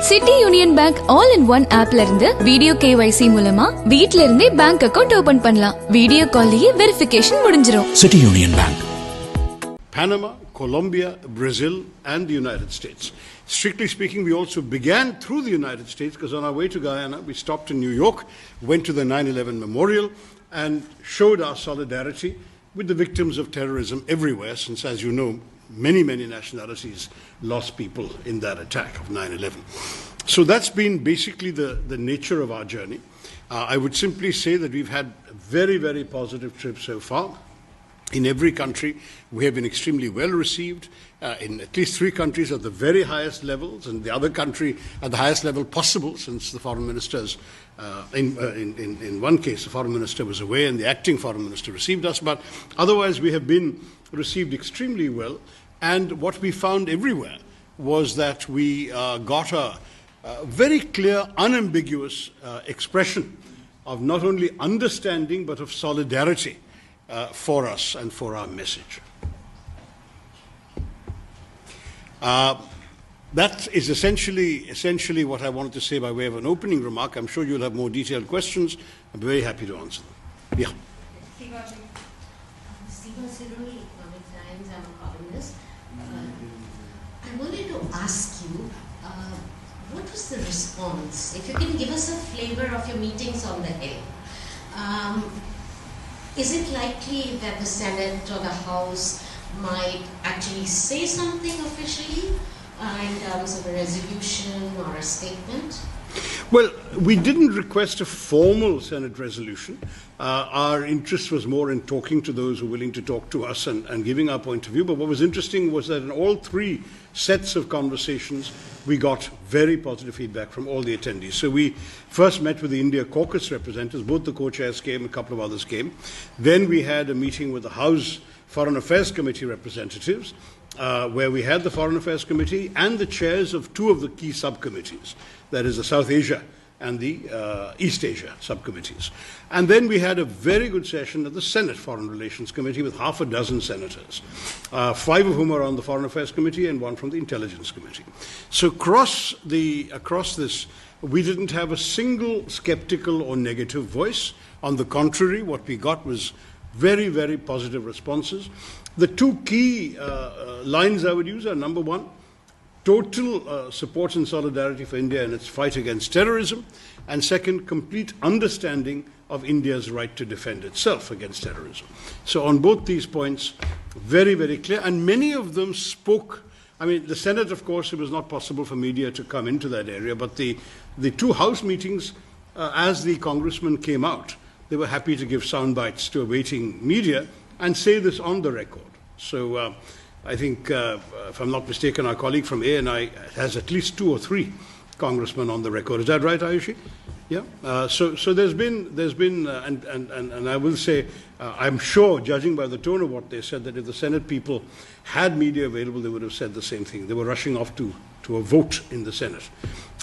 City union bank all in one ஆப்ல இருந்து video KYC மூலமா வீட்ல இருந்தே பேங்க் அக்கவுண்ட் ஓபன் பண்ணலாம். வீடியோ கால்லயே வெரிஃபிகேஷன் முடிஞ்சிரும். City Union Bank. Panama, Colombia, Brazil and the United States. Strictly speaking, we also began through the United States because on our way to Guyana, we stopped in New York, went to the 9/11 memorial and showed our solidarity with the victims of terrorism everywhere, since, as you know, many nationalities lost people in that attack of 9/11. So that's been basically the nature of our journey. I would simply say that we've had a very positive trip so far. In every country, we have been extremely well received. In at least 3 countries at the very highest levels, and the other country at the highest level possible, since the foreign ministers, in one case, the foreign minister was away and the acting foreign minister received us. But otherwise, we have been received extremely well. And what we found everywhere was that we got a very clear, unambiguous expression of not only understanding but of solidarity for us and for our message. That is essentially what I wanted to say by way of an opening remark. I'm sure you'll have more detailed questions. I'm very happy to answer them. Yeah. I wanted to ask you, what was the response? If you can give us a flavor of your meetings on the Hill. Is it likely that the Senate or the House might actually say something officially in terms of a resolution or a statement? Well, we didn't request a formal Senate resolution. Our interest was more in talking to those who were willing to talk to us and giving our point of view. But what was interesting was that in all 3 sets of conversations, we got very positive feedback from all the attendees. So we first met with the India caucus representatives. Both the co-chairs came, a couple of others came. Then we had a meeting with the House Foreign Affairs Committee representatives, where we had the Foreign Affairs Committee and the chairs of 2 of the key subcommittees, that is the South Asia and the East Asia subcommittees. And then we had a very good session at the Senate Foreign Relations Committee with half a dozen senators, 5 of whom are on the Foreign Affairs Committee and 1 from the Intelligence Committee. So across this, we didn't have a single skeptical or negative voice. On the contrary, what we got was very positive responses. The 2 key lines I would use are, number 1, total support and solidarity for India in its fight against terrorism, and second, complete understanding of India's right to defend itself against terrorism. So on both these points, very clear, and many of them spoke. I mean, the Senate, of course, it was not possible for media to come into that area, but the 2 House meetings, as the congressmen came out, they were happy to give sound bites to a waiting media and say this on the record. So I think, if I'm not mistaken, our colleague from ANI has at least 2 or 3 congressmen on the record. Is that right, Ayushi? Yeah. So there's been, and I will say, I'm sure, judging by the tone of what they said, that if the Senate people had media available, they would have said the same thing. They were rushing off to a vote in the Senate.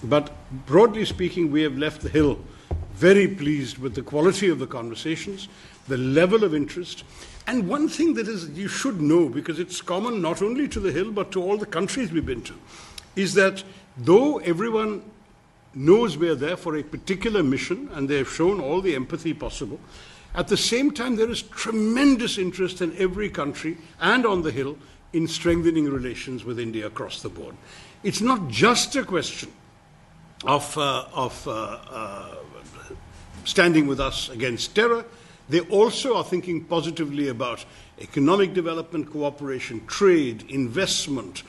But broadly speaking, we have left the Hill very pleased with the quality of the conversations, the level of interest. And one thing that is you should know, because it's common not only to the Hill but to all the countries we've been to, is that though everyone knows we're there for a particular mission and they have shown all the empathy possible, at the same time there is tremendous interest in every country and on the Hill in strengthening relations with India across the board. It's not just a question of standing with us against terror. They also are thinking positively about economic development, cooperation, trade, investment.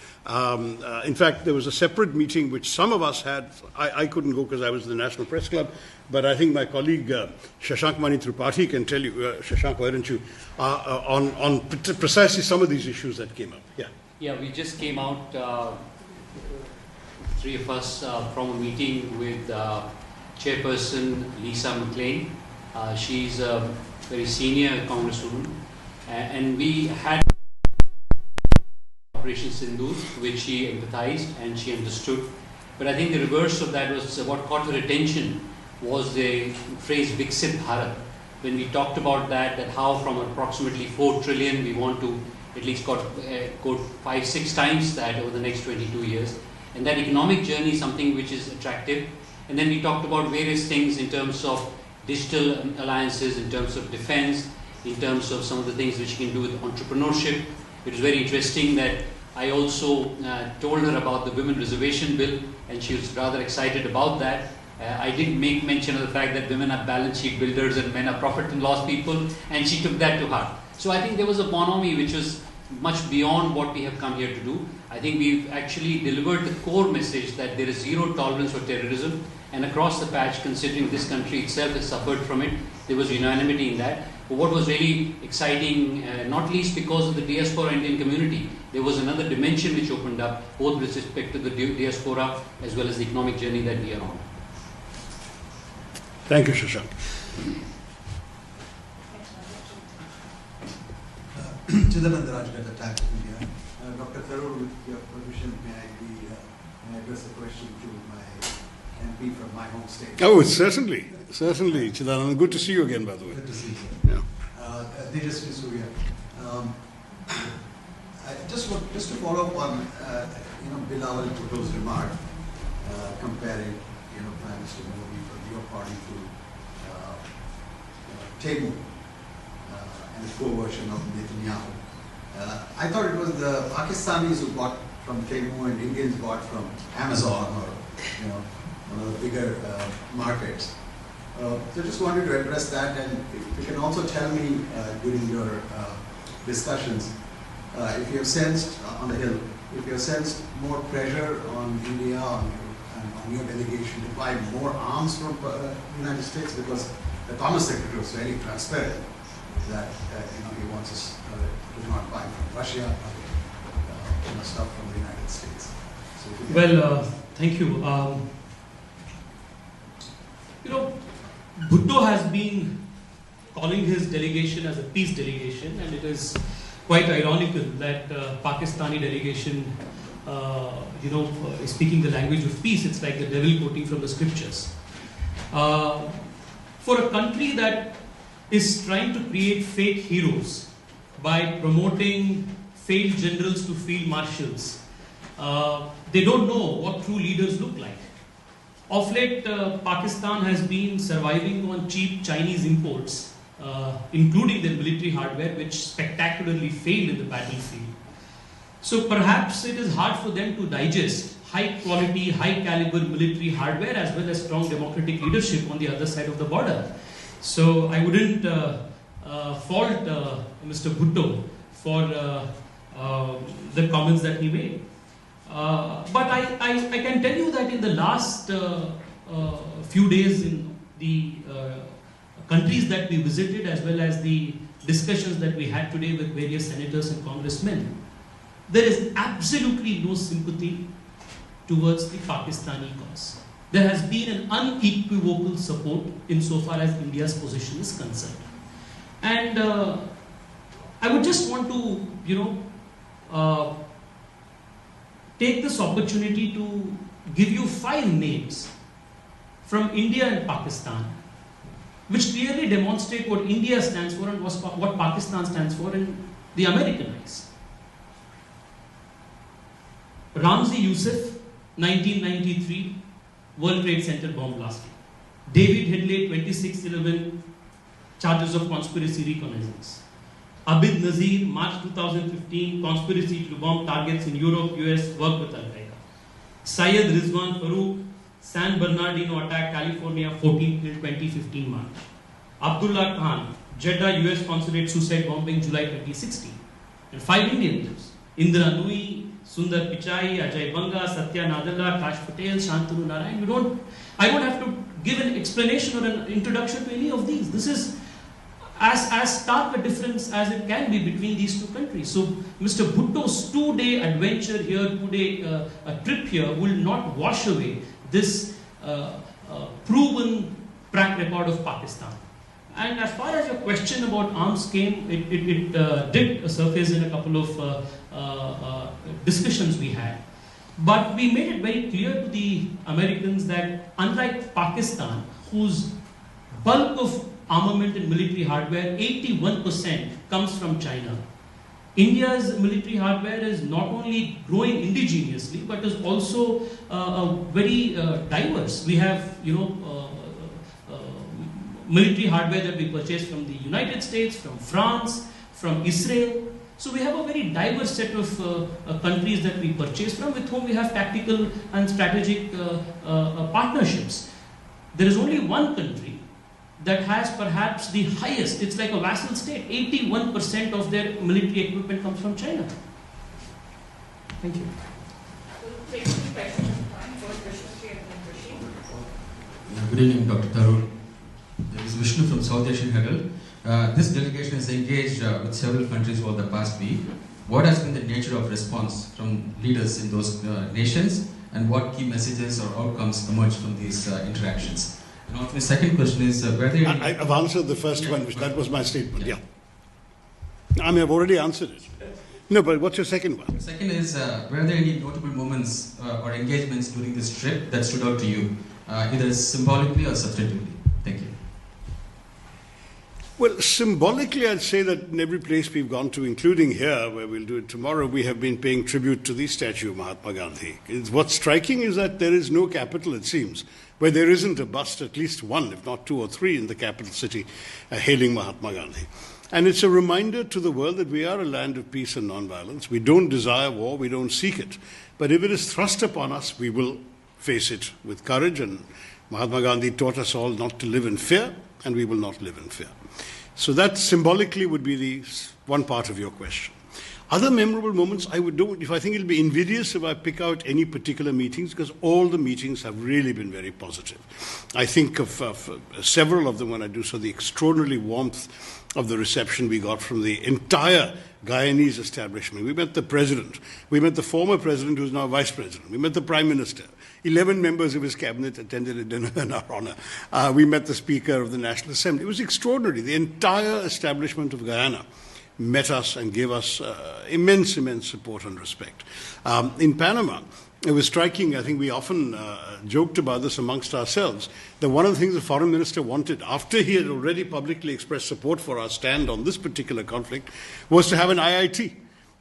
In fact, there was a separate meeting which some of us had. I couldn't go because I was in the National Press Club, but I think my colleague Shashank Tripathi can tell you, Shashank, why don't you, on precisely some of these issues that came up. Yeah, we just came out, 3 of us, from a meeting with Chairperson Lisa McLean. She's a very senior congresswoman, and we had Operation Sindoor, which she empathized and she understood. But I think the reverse of that was what caught her attention was the phrase Viksit Bharat. When we talked about that how from approximately 4 trillion we want to at least go 5-6 times that over the next 22 years. And that economic journey is something which is attractive. And then we talked about various things in terms of digital alliances, in terms of defense, in terms of some of the things which you can do with entrepreneurship. It was very interesting that I also told her about the Women Reservation Bill, and she was rather excited about that. I did make mention of the fact that women are balance sheet builders and men are profit and loss people, and she took that to heart. So I think there was a bonhomie which was much beyond what we have come here to do. I think we've actually delivered the core message that there is zero tolerance for terrorism, and across the patch, considering this country itself has suffered from it, there was unanimity in that. But what was really exciting, not least because of the diaspora Indian community, there was another dimension which opened up, both with respect to the diaspora as well as the economic journey that we are on. Thank you, Shashank. Chidanandaraj at the Times of India. Dr. Tharoor, with your permission, may I address a question to my MP from my home state? Oh, certainly. Certainly, Chidanand. Good to see you again, by the way. Good to see you. Yeah. Tejasvi, Surya. Just to follow up on Bilal Bhutto's remark, comparing Prime Minister Modi from your party to Temu and the co-version of Netanyahu. I thought it was the Pakistanis who bought from Temu and Indians bought from Amazon or one of the bigger markets. So just wanted to address that, and if you can also tell me during your discussions if you have sensed on the Hill, if you have sensed more pressure on India on your delegation to buy more arms from the United States, because the Commerce Secretary was very transparent that he wants us to not buy from Russia, stuff from the United States. So well, thank you. Bhutto has been calling his delegation as a peace delegation, and it is quite ironical that Pakistani delegation, is speaking the language of peace. It's like the devil quoting from the scriptures. For a country that is trying to create fake heroes by promoting failed generals to field marshals, they don't know what true leaders look like. Of late, Pakistan has been surviving on cheap Chinese imports, including their military hardware, which spectacularly failed in the battlefield. So perhaps it is hard for them to digest high quality, high caliber military hardware as well as strong democratic leadership on the other side of the border. So I wouldn't fault Mr. Bhutto for the comments that he made. But I can tell you that in the last few days in the countries that we visited, as well as the discussions that we had today with various senators and congressmen, there is absolutely no sympathy towards the Pakistani cause. There has been an unequivocal support insofar as India's position is concerned. And I would just want to, take this opportunity to give you 5 names from India and Pakistan, which clearly demonstrate what India stands for and what Pakistan stands for in the American eyes. Ramzi Youssef, 1993, World Trade Center bomb blasting. David Headley, 26/11, charges of conspiracy reconnaissance. Abid Nazir, March 2015, conspiracy to bomb targets in Europe, US, work with Al-Qaeda. Syed Rizwan Farooq, San Bernardino attack, California, 14 till 2015 March. Abdullah Khan, Jeddah, US consulate suicide bombing, July 2016. And 5 Indian names: Indra Nui, Sundar Pichai, Ajay Banga, Satya Nadella, Kash Patel, Shantanu Narayan. I don't have to give an explanation or an introduction to any of these. This is as stark a difference as it can be between these two countries. So Mr. Bhutto's 2-day adventure here, 2-day trip here will not wash away this proven track record of Pakistan. And as far as your question about arms came, it did surface in a couple of discussions we had. But we made it very clear to the Americans that unlike Pakistan, whose bulk of armament and military hardware, 81% comes from China, India's military hardware is not only growing indigenously, but is also very diverse. We have, military hardware that we purchase from the United States, from France, from Israel. So we have a very diverse set of countries that we purchase from, with whom we have tactical and strategic partnerships. There is only one country that has perhaps the highest, it's like a vassal state, 81% of their military equipment comes from China. Thank you. We'll take 2 questions at a time. First, Shashi and then Rishi. Good evening, Dr. Tharoor. This is Vishnu from South Asian Herald. This delegation is engaged with several countries over the past week. What has been the nature of response from leaders in those nations, and what key messages or outcomes emerge from these interactions? And also, the second question is whether... I've answered the first one, which that was my statement, yeah. I mean, I've already answered it. No, but what's your second one? The second is, were there any notable moments or engagements during this trip that stood out to you, either symbolically or substantively? Thank you. Well, symbolically, I'd say that in every place we've gone to, including here, where we'll do it tomorrow, we have been paying tribute to the statue of Mahatma Gandhi. What's striking is that there is no capital, it seems, where there isn't a bust, at least one, if not 2 or 3, in the capital city, hailing Mahatma Gandhi. And it's a reminder to the world that we are a land of peace and non-violence. We don't desire war, we don't seek it. But if it is thrust upon us, we will face it with courage. And Mahatma Gandhi taught us all not to live in fear, and we will not live in fear. So that symbolically would be the one part of your question. Other memorable moments, I would do it if I think it'll be invidious if I pick out any particular meetings, because all the meetings have really been very positive. I think of several of them when I do so, the extraordinary warmth of the reception we got from the entire Guyanese establishment. We met the president. We met the former president, who's now vice president. We met the prime minister. 11 members of his cabinet attended a dinner in our honor. We met the Speaker of the National Assembly. It was extraordinary. The entire establishment of Guyana met us and gave us immense support and respect. In Panama, it was striking. I think we often joked about this amongst ourselves, that one of the things the foreign minister wanted, after he had already publicly expressed support for our stand on this particular conflict, was to have an IIT.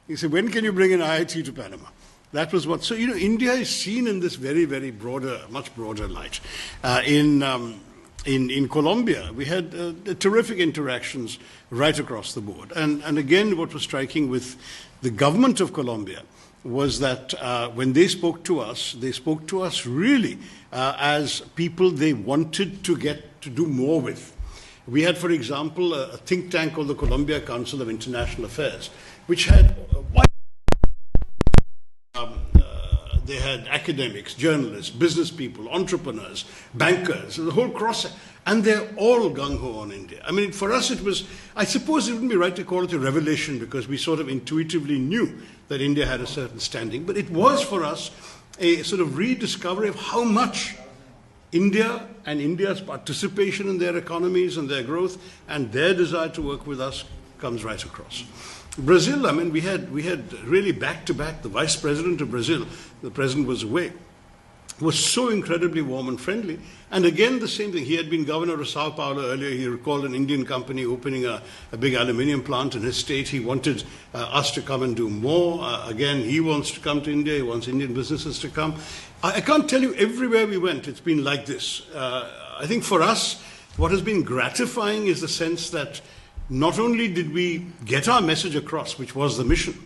He said, when can you bring an IIT to Panama? That was what. So, India is seen in this very, very broader, much broader light. In Colombia, we had terrific interactions right across the board. And again, what was striking with the government of Colombia was that when they spoke to us really as people they wanted to get to do more with. We had, for example, a think tank called the Colombia Council of International Affairs, which had they had academics, journalists, business people, entrepreneurs, bankers, the whole cross, and they're all gung-ho on India. I mean, for us it was, I suppose it wouldn't be right to call it a revelation, because we sort of intuitively knew that India had a certain standing, but it was for us a sort of rediscovery of how much India and India's participation in their economies and their growth and their desire to work with us comes right across. Brazil, I mean, we had really back-to-back, the vice president of Brazil, the president was away, was so incredibly warm and friendly. And again, the same thing. He had been governor of Sao Paulo earlier. He recalled an Indian company opening a big aluminium plant in his state. He wanted us to come and do more. Again, he wants to come to India. He wants Indian businesses to come. I can't tell you everywhere we went, it's been like this. I think for us, what has been gratifying is the sense that not only did we get our message across, which was the mission,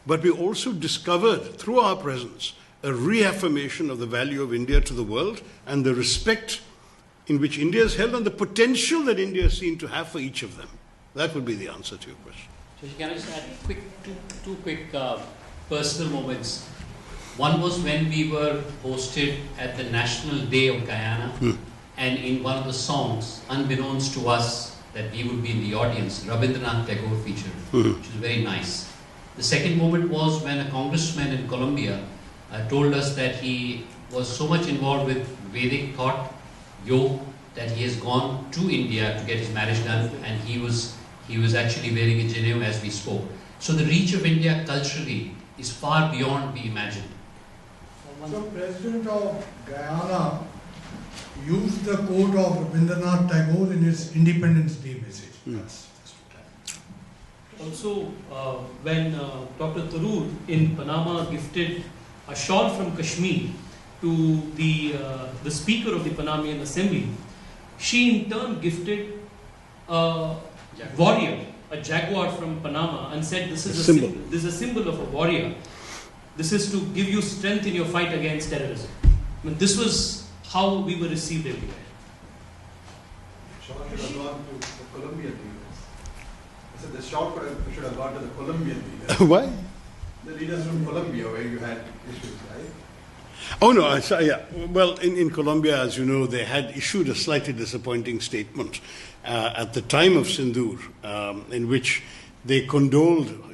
but we also discovered through our presence a reaffirmation of the value of India to the world and the respect in which India is held and the potential that India is seen to have for each of them. That would be the answer to your question. Shashi, can I just add two quick personal moments? One was when we were hosted at the National Day of Guyana, and in one of the songs, unbeknownst to us, that we would be in the audience, Rabindranath Tagore featured, which is very nice. The second moment was when a congressman in Colombia told us that he was so much involved with Vedic thought, yoga, that he has gone to India to get his marriage done, and he was actually wearing a Janeu as we spoke. So the reach of India culturally is far beyond we imagined. So President of Guyana used the quote of Rabindranath Tagore in his Independence Day message. To Also, when Dr. Tharoor in Panama gifted a shawl from Kashmir to the Speaker of the Panamanian Assembly, she in turn gifted a warrior, a jaguar from Panama, and said, "This is this is a symbol of a warrior. This is to give you strength in your fight against terrorism." I mean, this was how we were received everywhere. Shawl should have gone to the Colombian leaders. I said the shawl should have gone to the Colombian leaders. Why? The leaders from Colombia, where you had issues, right? Oh, no, yeah. Well, in Colombia, as you know, they had issued a slightly disappointing statement at the time of Sindoor, in which they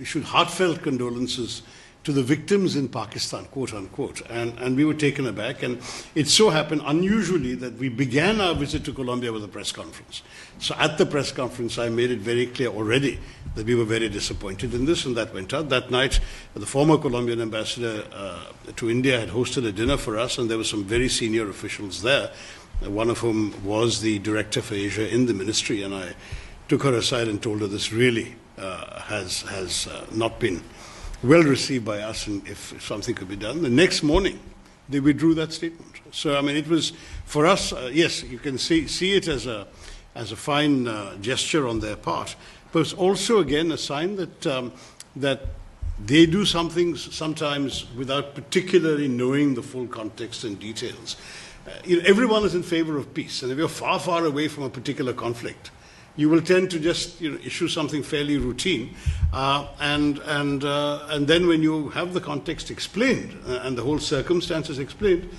issued heartfelt condolences to the victims in Pakistan, quote unquote. And we were taken aback. And it so happened, unusually, that we began our visit to Colombia with a press conference. So at the press conference, I made it very clear already that we were very disappointed in this, and that went out. That night, the former Colombian ambassador to India had hosted a dinner for us, and there were some very senior officials there, one of whom was the director for Asia in the ministry, and I took her aside and told her this really has not been well received by us, and if something could be done. The next morning, they withdrew that statement. So, I mean, it was, for us, yes, you can see it as a fine gesture on their part, but it's also, again, a sign that they do some things sometimes without particularly knowing the full context and details. Everyone is in favor of peace, and if you're far, far away from a particular conflict, you will tend to just issue something fairly routine, and then when you have the context explained and the whole circumstances explained,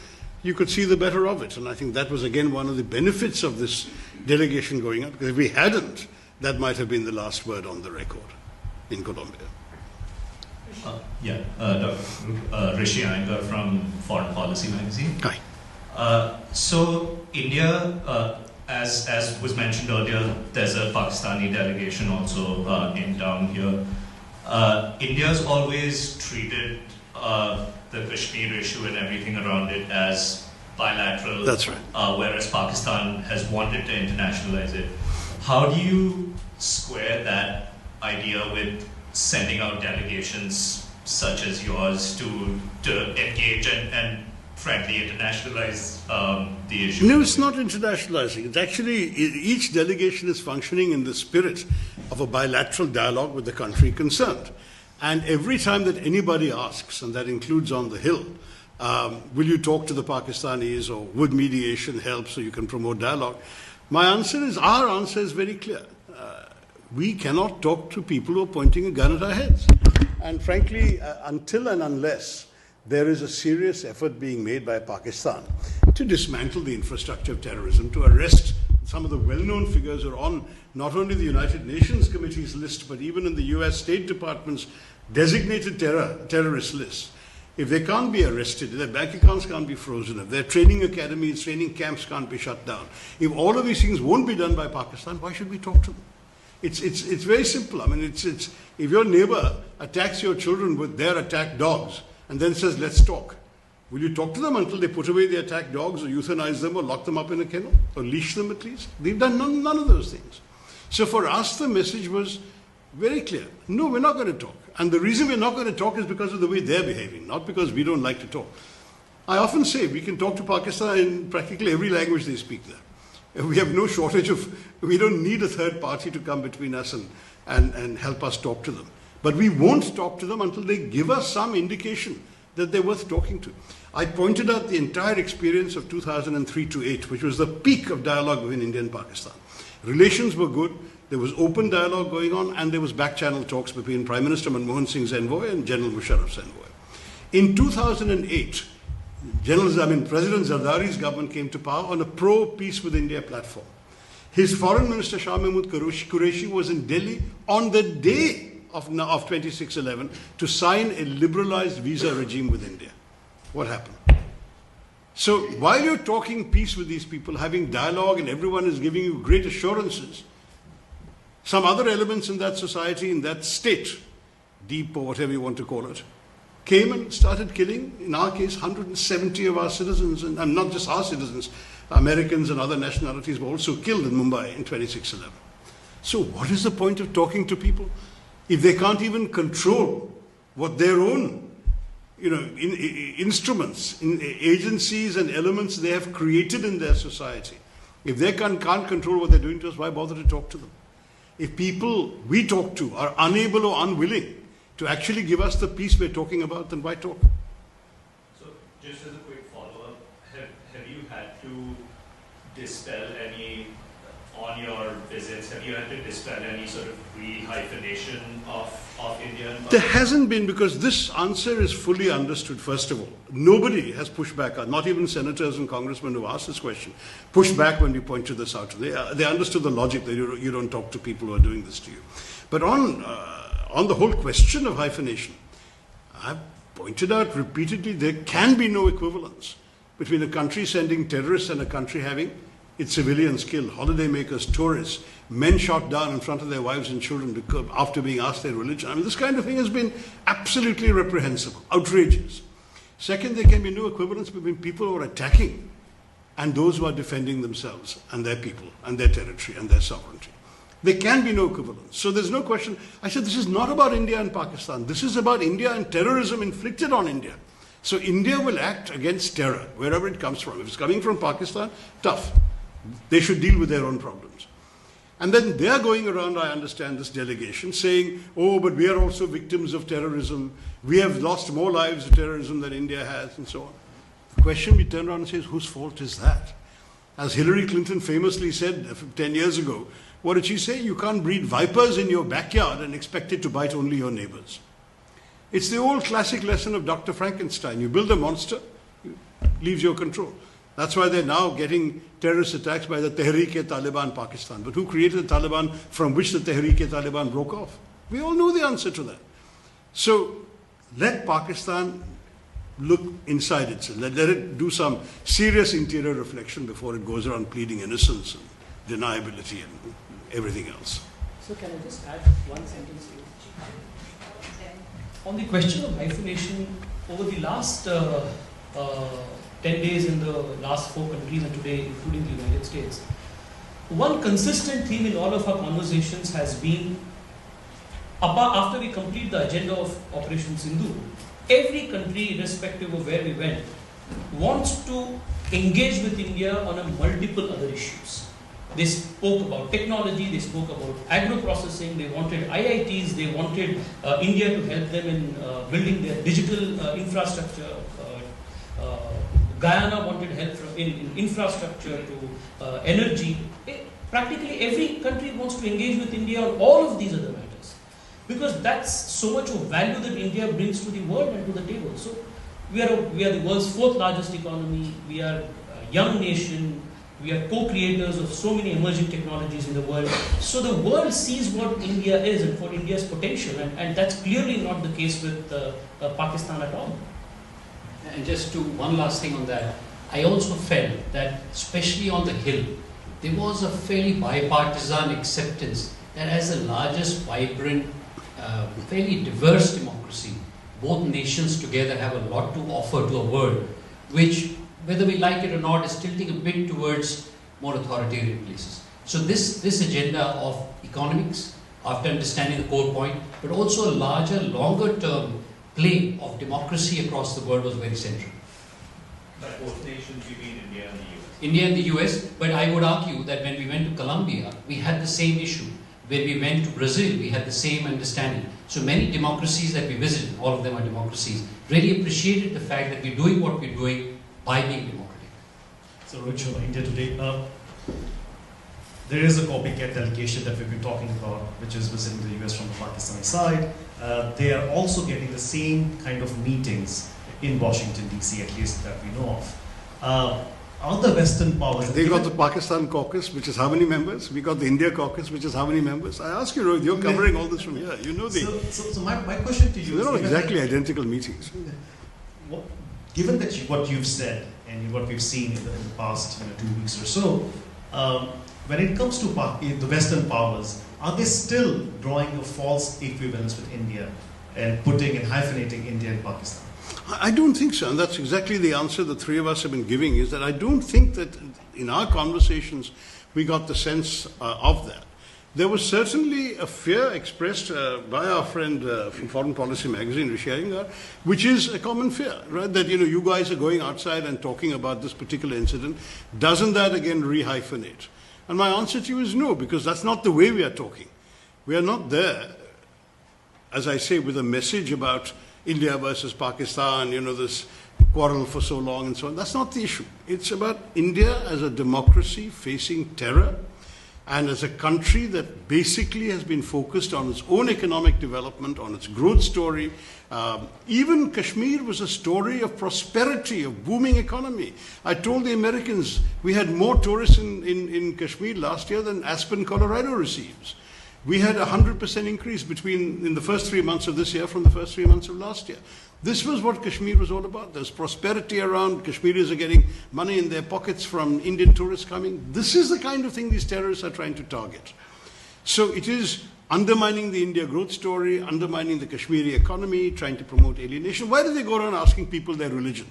you could see the better of it. And I think that was again one of the benefits of this delegation going out, because if we hadn't, that might have been the last word on the record in Colombia. Dr. Rishi Iyengar from Foreign Policy magazine. Hi. So India, as was mentioned earlier, there's a Pakistani delegation also in town here. India's always treated the Kashmir issue and everything around it as bilateral. That's right. Whereas Pakistan has wanted to internationalize it. How do you square that idea with sending out delegations such as yours to engage and frankly internationalize the issue? No, it's not internationalizing. It's actually, each delegation is functioning in the spirit of a bilateral dialogue with the country concerned. And every time that anybody asks, and that includes on the Hill, will you talk to the Pakistanis, or would mediation help so you can promote dialogue? Our answer is very clear. We cannot talk to people who are pointing a gun at our heads. And frankly, until and unless there is a serious effort being made by Pakistan to dismantle the infrastructure of terrorism, to arrest some of the well-known figures who are on not only the United Nations Committee's list, but even in the US State Department's designated terrorist list. If they can't be arrested, if their bank accounts can't be frozen, if their training academies, training camps can't be shut down, if all of these things won't be done by Pakistan, why should we talk to them? It's very simple. I mean, if your neighbor attacks your children with their attacked dogs and then says, let's talk, will you talk to them until they put away the attacked dogs, or euthanize them, or lock them up in a kennel, or leash them at least? They've done none of those things. So for us, the message was very clear. No, we're not going to talk. And the reason we're not going to talk is because of the way they're behaving, not because we don't like to talk. I often say we can talk to Pakistan in practically every language they speak there. We have no shortage we don't need a third party to come between us and help us talk to them. But we won't talk to them until they give us some indication that they're worth talking to. I pointed out the entire experience of 2003 to 8, which was the peak of dialogue between India and Pakistan. Relations were good, there was open dialogue going on, and there was back-channel talks between Prime Minister Manmohan Singh's envoy and General Musharraf's envoy. In 2008, President Zardari's government came to power on a pro-peace with India platform. His foreign minister, Shah Mahmood Qureshi, was in Delhi on the day of 26/11 to sign a liberalized visa regime with India. What happened? So while you're talking peace with these people, having dialogue, and everyone is giving you great assurances, some other elements in that society, in that state, deep or whatever you want to call it, came and started killing, in our case, 170 of our citizens, and not just our citizens, Americans and other nationalities were also killed in Mumbai in 26/11. So what is the point of talking to people if they can't even control what their own, instruments, agencies and elements they have created in their society, if they can't control what they're doing to us, why bother to talk to them? If people we talk to are unable or unwilling to actually give us the peace we're talking about, then why talk? So, just as a quick follow-up, have you had to dispel any, on your visits, have you had to dispel any sort of re-hyphenation of India and Pakistan? There hasn't been, because this answer is fully understood, first of all. Nobody has pushed back, not even senators and congressmen who asked this question, pushed back when we pointed this out. They understood the logic that you don't talk to people who are doing this to you. But on the whole question of hyphenation, I've pointed out repeatedly there can be no equivalence between a country sending terrorists and a country having its civilians killed, holidaymakers, tourists, men shot down in front of their wives and children after being asked their religion. I mean, this kind of thing has been absolutely reprehensible, outrageous. Second, there can be no equivalence between people who are attacking and those who are defending themselves and their people and their territory and their sovereignty. There can be no equivalence. So there's no question. I said this is not about India and Pakistan. This is about India and terrorism inflicted on India. So India will act against terror, wherever it comes from. If it's coming from Pakistan, tough. They should deal with their own problems. And then they are going around, I understand, this delegation saying, oh, but we are also victims of terrorism. We have lost more lives to terrorism than India has, and so on. The question we turn around and say is, whose fault is that? As Hillary Clinton famously said 10 years ago, what did she say? You can't breed vipers in your backyard and expect it to bite only your neighbors. It's the old classic lesson of Dr. Frankenstein. You build a monster, it leaves your control. That's why they're now getting terrorist attacks by the Tehreek-e-Taliban Pakistan. But who created the Taliban from which the Tehreek-e-Taliban broke off? We all know the answer to that. So let Pakistan look inside itself. Let it do some serious interior reflection before it goes around pleading innocence and deniability and everything else. So can I just add one sentence here? On the question of hyphenation, over the last 10 days in the last 4 countries and today including the United States, one consistent theme in all of our conversations has been, after we complete the agenda of Operation Sindhu, every country, irrespective of where we went, wants to engage with India on a multiple other issues. They spoke about technology, they spoke about agro-processing, they wanted IITs, they wanted India to help them in building their digital infrastructure. Guyana wanted help in infrastructure to energy. Practically every country wants to engage with India on all of these other matters, because that's so much of value that India brings to the world and to the table. So we are the world's 4th largest economy, we are a young nation, we are co-creators of so many emerging technologies in the world. So the world sees what India is and for India's potential, and that's clearly not the case with Pakistan at all. And just to one last thing on that, I also felt that, especially on the Hill, there was a fairly bipartisan acceptance that as the largest, vibrant, fairly diverse democracy, both nations together have a lot to offer to a world which, whether we like it or not, is tilting a bit towards more authoritarian places. So this agenda of economics, after understanding the core point, but also a larger, longer term play of democracy across the world was very central. By both nations, you mean India and the US? India and the US, but I would argue that when we went to Colombia, we had the same issue. When we went to Brazil, we had the same understanding. So many democracies that we visited, all of them are democracies, really appreciated the fact that we're doing what we're doing by being democratic. So Rich, India Today, there is a copycat delegation that we've been talking about, which is visiting the US from the Pakistani side. They are also getting the same kind of meetings in Washington, D.C., at least that we know of. Are the Western powers... They got the Pakistan caucus, which is how many members? We got the India caucus, which is how many members? I ask you, Rohit, you're covering all this from here. You know the... So my question to you they're is... not exactly identical meetings. Given that what you've said and what we've seen in the past 2 weeks or so, when it comes to the Western powers, are they still drawing a false equivalence with India and putting and hyphenating India and Pakistan? I don't think so, and that's exactly the answer the three of us have been giving, is that I don't think that in our conversations we got the sense of that. There was certainly a fear expressed by our friend from Foreign Policy magazine, Rishi Iyengar, which is a common fear, right? That, you guys are going outside and talking about this particular incident. Doesn't that again rehyphenate? And my answer to you is no, because that's not the way we are talking. We are not there, as I say, with a message about India versus Pakistan, this quarrel for so long and so on. That's not the issue. It's about India as a democracy facing terror, and as a country that basically has been focused on its own economic development, on its growth story. Even Kashmir was a story of prosperity, of booming economy. I told the Americans we had more tourists in Kashmir last year than Aspen, Colorado receives. We had a 100% increase in the first 3 months of this year from the first 3 months of last year. This was what Kashmir was all about. There's prosperity around. Kashmiris are getting money in their pockets from Indian tourists coming. This is the kind of thing these terrorists are trying to target. So it is undermining the India growth story, undermining the Kashmiri economy, trying to promote alienation. Why do they go around asking people their religion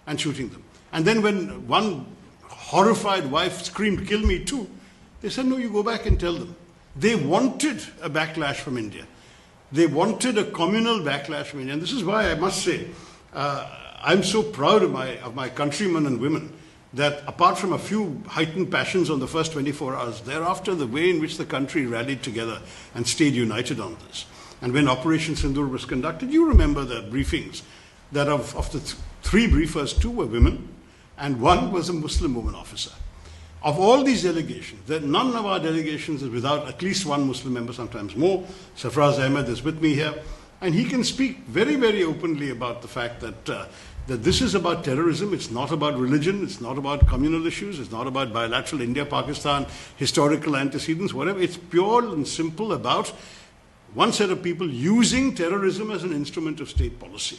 and shooting them? And then when one horrified wife screamed, "Kill me too," they said, no, you go back and tell them. They wanted a backlash from India. They wanted a communal backlash from India. And this is why I must say, I'm so proud of my countrymen and women that apart from a few heightened passions on the first 24 hours, thereafter the way in which the country rallied together and stayed united on this. And when Operation Sindoor was conducted, you remember the briefings, that of the three briefers, 2 were women and 1 was a Muslim woman officer. Of all these delegations, none of our delegations is without at least 1 Muslim member, sometimes more. Sarfraz Ahmed is with me here, and he can speak very, very openly about the fact that this is about terrorism. It's not about religion. It's not about communal issues. It's not about bilateral India-Pakistan, historical antecedents, whatever. It's pure and simple about one set of people using terrorism as an instrument of state policy.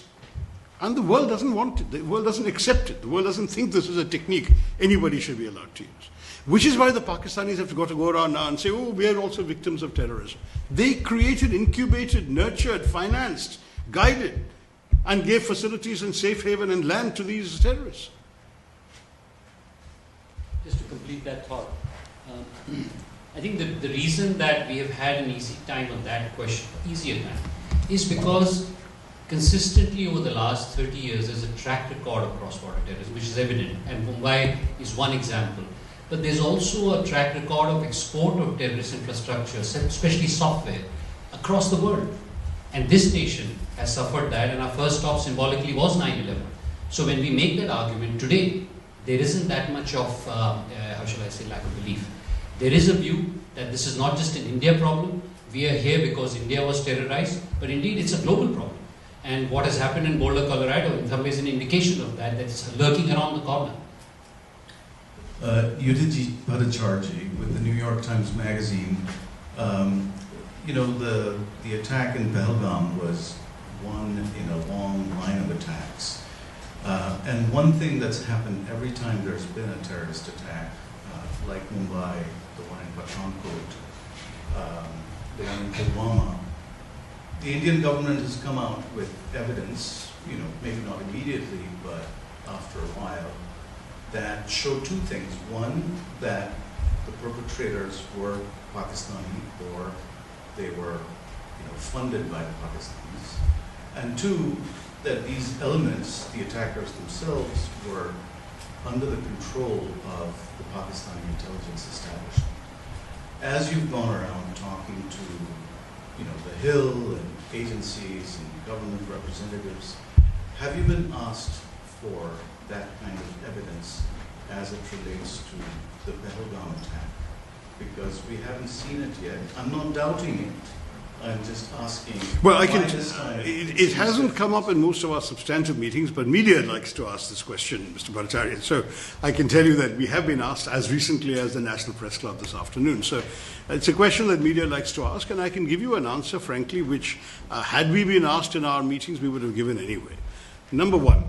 And the world doesn't want it. The world doesn't accept it. The world doesn't think this is a technique anybody should be allowed to use. Which is why the Pakistanis have to go around now and say, oh, we are also victims of terrorism. They created, incubated, nurtured, financed, guided, and gave facilities and safe haven and land to these terrorists. Just to complete that thought, I think the reason that we have had an easier time, is because consistently over the last 30 years, there's a track record of cross-border terrorism, which is evident, and Mumbai is one example. But there's also a track record of export of terrorist infrastructure, especially software, across the world. And this nation has suffered that, and our first stop symbolically was 9/11. So when we make that argument today, there isn't that much of, lack of belief. There is a view that this is not just an India problem. We are here because India was terrorized, but indeed it's a global problem. And what has happened in Boulder, Colorado, in some ways an indication of that it's lurking around the corner. Udit Bhattacharjee with the New York Times Magazine, the attack in Pahalgam was one in a long line of attacks. And one thing that's happened every time there's been a terrorist attack, like Mumbai, the one in Pathankot, the one in Pulwama, the Indian government has come out with evidence, maybe not immediately, but after a while, that show 2 things. One, that the perpetrators were Pakistani, or they were funded by the Pakistanis. And 2, that these elements, the attackers themselves, were under the control of the Pakistani intelligence establishment. As you've gone around talking to the Hill and agencies and government representatives, have you been asked for that kind of evidence as it relates to the Pahalgam attack? Because we haven't seen it yet. I'm not doubting it. I'm just asking. Well, it hasn't come up in most of our substantive meetings, but media likes to ask this question, Mr. Bhattacharya. So I can tell you that we have been asked as recently as the National Press Club this afternoon. So it's a question that media likes to ask, and I can give you an answer, frankly, which had we been asked in our meetings, we would have given anyway. Number 1,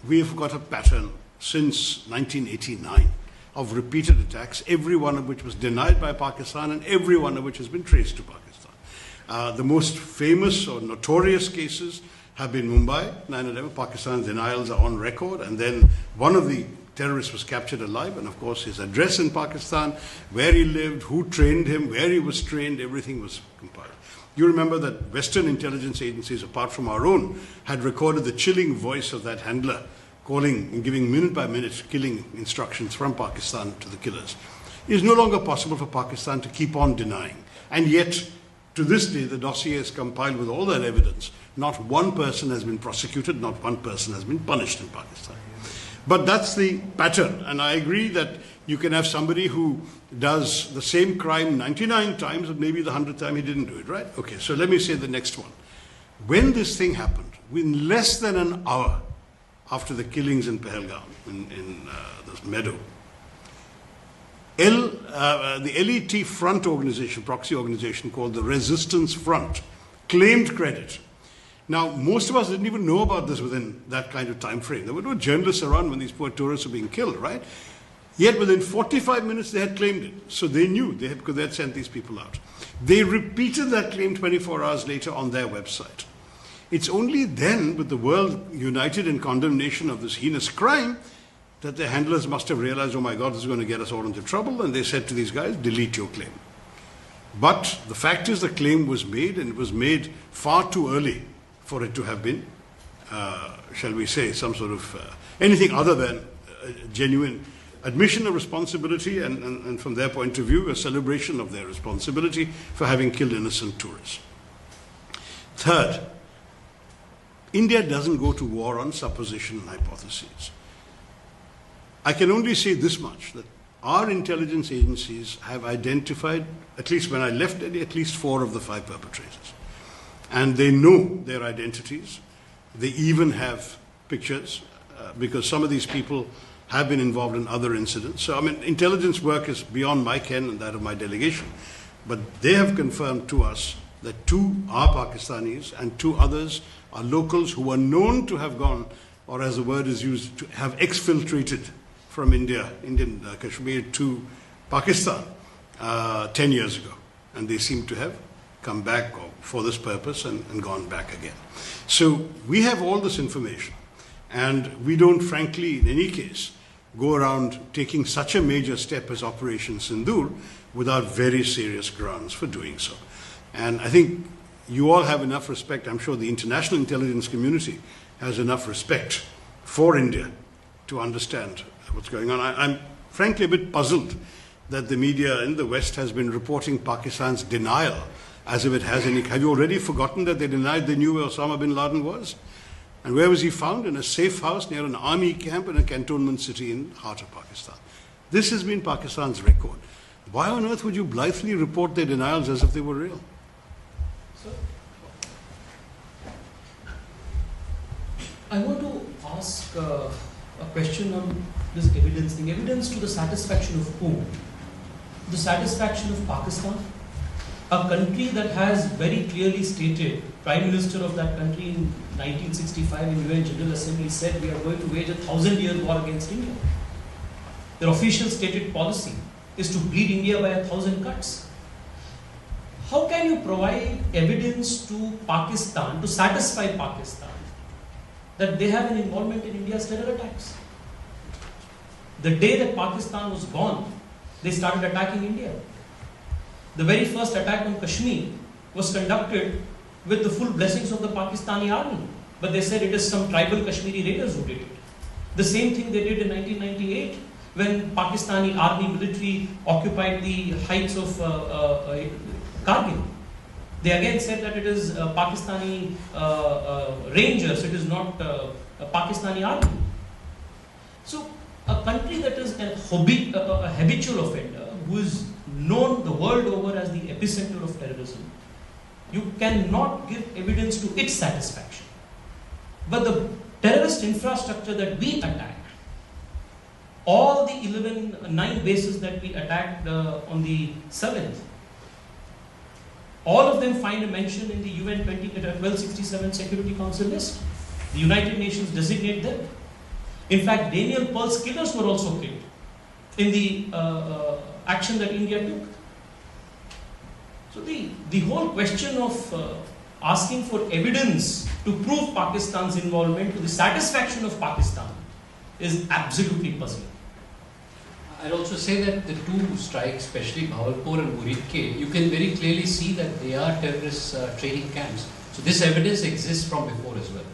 we have got a pattern since 1989 of repeated attacks, every one of which was denied by Pakistan and every one of which has been traced to Pakistan. The most famous or notorious cases have been Mumbai, 9/11. Pakistan's denials are on record, and then one of the terrorist was captured alive, and of course his address in Pakistan, where he lived, who trained him, where he was trained, everything was compiled. You remember that Western intelligence agencies, apart from our own, had recorded the chilling voice of that handler calling and giving minute by minute killing instructions from Pakistan to the killers. It is no longer possible for Pakistan to keep on denying. And yet, to this day, the dossier is compiled with all that evidence. Not one person has been prosecuted, not one person has been punished in Pakistan. But that's the pattern, and I agree that you can have somebody who does the same crime 99 times, and maybe the 100th time he didn't do it, right? Okay, so let me say the next one. When this thing happened, within less than an hour after the killings in Pahalgam, in this meadow, the LET front organization, proxy organization called the Resistance Front, claimed credit. Now, most of us didn't even know about this within that kind of time frame. There were no journalists around when these poor tourists were being killed, right? Yet within 45 minutes they had claimed it. So they knew, because they had sent these people out. They repeated that claim 24 hours later on their website. It's only then, with the world united in condemnation of this heinous crime, that the handlers must have realized, oh my God, this is going to get us all into trouble, and they said to these guys, delete your claim. But the fact is the claim was made, and it was made far too early for it to have been, shall we say, some sort of anything other than a genuine admission of responsibility and from their point of view, a celebration of their responsibility for having killed innocent tourists. Third, India doesn't go to war on supposition and hypotheses. I can only say this much, that our intelligence agencies have identified, at least when I left Delhi, at least 4 of the 5 perpetrators. And they know their identities. They even have pictures, because some of these people have been involved in other incidents. So, I mean, intelligence work is beyond my ken and that of my delegation. But they have confirmed to us that 2 are Pakistanis and 2 others are locals who are known to have gone, or as the word is used, to have exfiltrated from Indian Kashmir to Pakistan 10 years ago. And they seem to have come back for this purpose and gone back again. So we have all this information, and we don't, frankly, in any case, go around taking such a major step as Operation Sindoor without very serious grounds for doing so. And I think you all have enough respect, I'm sure the international intelligence community has enough respect for India to understand what's going on. I'm frankly a bit puzzled that the media in the West has been reporting Pakistan's denial as if it has any. Have you already forgotten that they denied they knew where Osama bin Laden was? And where was he found? In a safe house near an army camp in a cantonment city in the heart of Pakistan. This has been Pakistan's record. Why on earth would you blithely report their denials as if they were real? So, I want to ask a question on this evidence thing. Evidence to the satisfaction of whom? The satisfaction of Pakistan? A country that has very clearly stated, Prime Minister of that country in 1965 in UN General Assembly said we are going to wage a 1,000-year war against India. Their official stated policy is to bleed India by 1,000 cuts. How can you provide evidence to Pakistan, to satisfy Pakistan, that they have an involvement in India's terror attacks? The day that Pakistan was born, they started attacking India. The very first attack on Kashmir was conducted with the full blessings of the Pakistani army. But they said it is some tribal Kashmiri raiders who did it. The same thing they did in 1998 when Pakistani army military occupied the heights of Kargil. They again said that it is Pakistani rangers, it is not Pakistani army. So a country that is a habitual offender, who is known the world over as the epicenter of terrorism, you cannot give evidence to its satisfaction. But the terrorist infrastructure that we attacked, all the 9 bases that we attacked on the 7th, all of them find a mention in the UN 1267 Security Council list. The United Nations designate them. In fact, Daniel Pearl's killers were also killed in the action that India took. So the whole question of asking for evidence to prove Pakistan's involvement to the satisfaction of Pakistan is absolutely puzzling. I'd also say that the two strikes, especially Bhavalpur and Muridke, you can very clearly see that they are terrorist training camps. So this evidence exists from before as well.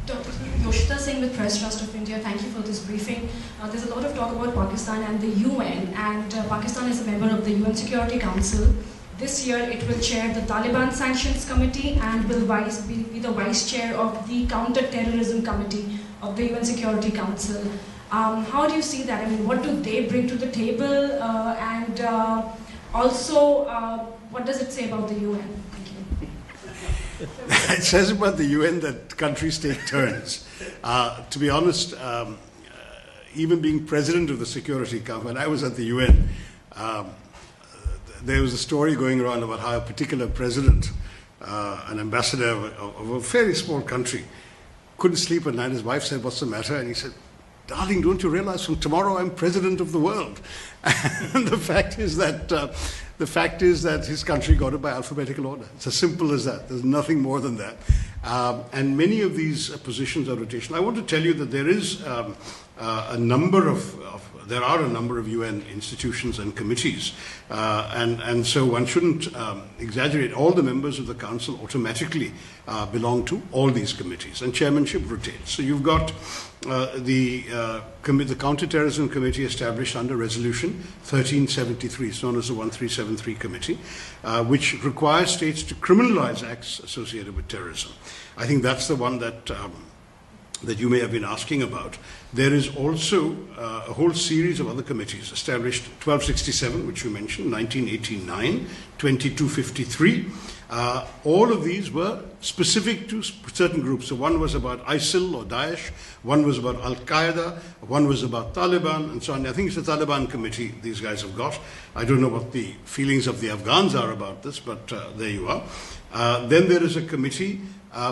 Dr. Yoshita Singh with Press Trust of India, thank you for this briefing. There's a lot of talk about Pakistan and the UN, and Pakistan is a member of the UN Security Council. This year it will chair the Taliban Sanctions Committee and will be the vice chair of the Counter-Terrorism Committee of the UN Security Council. How do you see that? I mean, what do they bring to the table? And also, what does it say about the UN? It says about the UN that countries take turns. To be honest, even being president of the Security Council, when I was at the UN, there was a story going around about how a particular president, an ambassador of a very small country, couldn't sleep at night. His wife said, "What's the matter?" And he said, "Darling, don't you realize from tomorrow I'm president of the world?" And the fact is that his country got it by alphabetical order. It's as simple as that. There's nothing more than that. And many of these positions are rotational. I want to tell you that there is a number of UN institutions and committees, and so one shouldn't exaggerate. All the members of the council automatically belong to all these committees, and chairmanship rotates. So you've got the Counterterrorism Committee established under Resolution 1373, it's known as the 1373 Committee, which requires states to criminalize acts associated with terrorism. I think that's the one that you may have been asking about. There is also a whole series of other committees established, 1267, which you mentioned, 1989, 2253. All of these were specific to certain groups. So one was about ISIL or Daesh, one was about Al-Qaeda, one was about Taliban, and so on. I think it's the Taliban committee these guys have got. I don't know what the feelings of the Afghans are about this, but there you are. Then there is a committee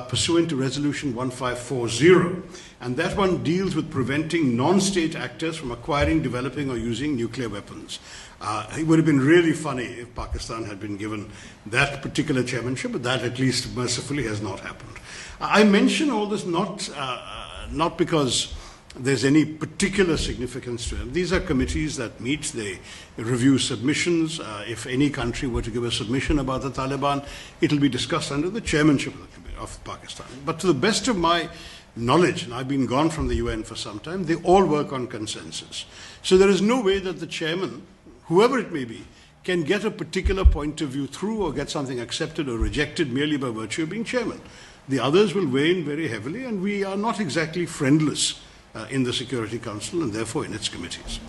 pursuant to Resolution 1540, and that one deals with preventing non-state actors from acquiring, developing, or using nuclear weapons. It would have been really funny if Pakistan had been given that particular chairmanship, but that at least mercifully has not happened. I mention all this not because there's any particular significance to them. These are committees that meet, they review submissions. If any country were to give a submission about the Taliban, it'll be discussed under the chairmanship of Pakistan. But to the best of my knowledge, and I've been gone from the UN for some time, they all work on consensus. So there is no way that the chairman, whoever it may be, can get a particular point of view through or get something accepted or rejected merely by virtue of being chairman. The others will weigh in very heavily, and we are not exactly friendless in the Security Council and therefore in its committees.